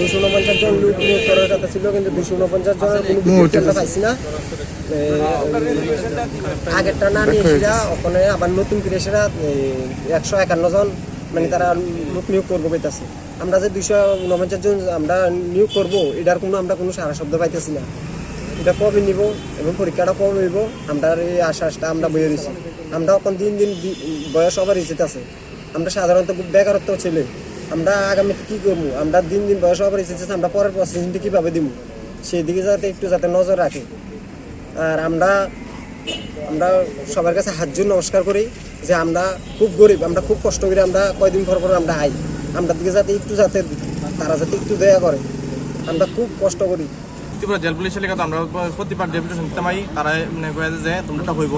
249 জন লোক নিয়োগ করার কথা ছিল, কিন্তু 249 জন কোনো পাইছি না। আগেরটা না নিয়ে এসেরা ওখানে আবার নতুন করে এসেরা 151 জন মানে তারা লোক নিয়োগ করবো পাইতেছে। আমরা যে 249 জন আমরা নিয়োগ করবো এটার আমরা কোনো সারা শব্দ পাইতেছি না। এটা কবে নিব এবং পরীক্ষাটা কবে নিব আমরা এই আশ্বাসটা আমরা বয়ে দিচ্ছি। আমরা এখন দিন দিন বয়স আবার ইজ্জত আছে, আমরা সাধারণত খুব বেকারত্ব ছেলে, আমরা আগামী কী করবো, আমরা দিন দিন বয়স আবার ইজ্জত আছে, আমরা পরের প্রসেসিংটা কীভাবে দিব সেই দিকে যাতে নজর রাখে। আর আমরা সবার কাছে হাত জোর নমস্কার করি যে আমরা খুব গরিব, আমরা খুব কষ্ট করি, আমরা কয়দিন পর আমরা আই, আমরা দিকে যাতে তারা একটু দয়া করে, আমরা খুব কষ্ট করি। ত্রিপুরা জেল পুলিশের লেগে আমরা প্রতিবার ডেপুটেশন দিতে পারি, তারা মানে কয়ে যে তোমরা হইব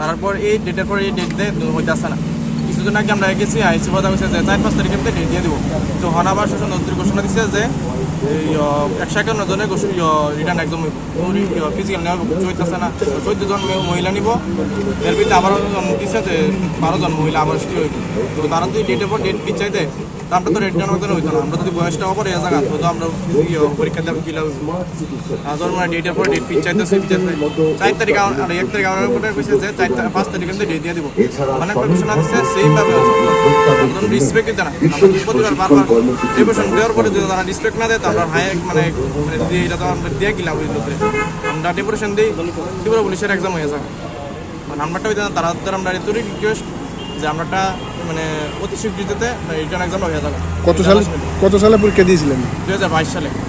তারপর এই ডেটের পর এই ডেট দিয়ে হইতে আসছে না। কিছুদিন আগে আমরা গেছি আইসি কথা বলছে যে 4-5 তারিখের মধ্যে ডেট দিয়ে দিব। তো হনাবার শাসন ঘোষণা দিচ্ছে যে 151 জনের রিটার্ন একদম ফিজিক্যাল নেওয়া চলতেছে না, 14 জন মহিলা নিব, এর ভিতরে আবারও দিচ্ছে যে 12 জন মহিলা আবার হইব। তো তারা যদি ডেটের পর ডেট পিছাইতে আমরা তো রিটার্ন মতন হইতো না, আমরা যদি বয়সটা অপর এ জায়গা তো আমরা পরীক্ষা দেওয়া কি লাগবে। ধর মানে ডেটের পর ডেট পিছাইতেছে 4 তারিখ আর 1 তারিখ আমার কইছে যে 5 তারিখের মধ্যে ডেট দিয়ে দিব। মানে ঘোষণা দিচ্ছে সেইভাবে রিসপেক্ট দিতে না। আমরা প্রতিবার বারবার ডেপুটেশন দেওয়ার পরে যদি তারা রিসপেক্ট না দেয় তো আমরা হাই মানে এটা তো আমরা দিয়ে গেলাম ওই লোকের আমরা ডেপুটেশন দিই ত্রিপুরা পুলিশের এক্সাম হয়ে যায়। মানে আমরাটা ওই তারা আমরা এতই রিকোয়েস্ট যে আমরাটা মানে অতি শীঘ্রতে রিটার্ন এক্সাম হয়ে যাবে। কত সালে পরীক্ষা দিয়েছিলেন? 2022 সালে।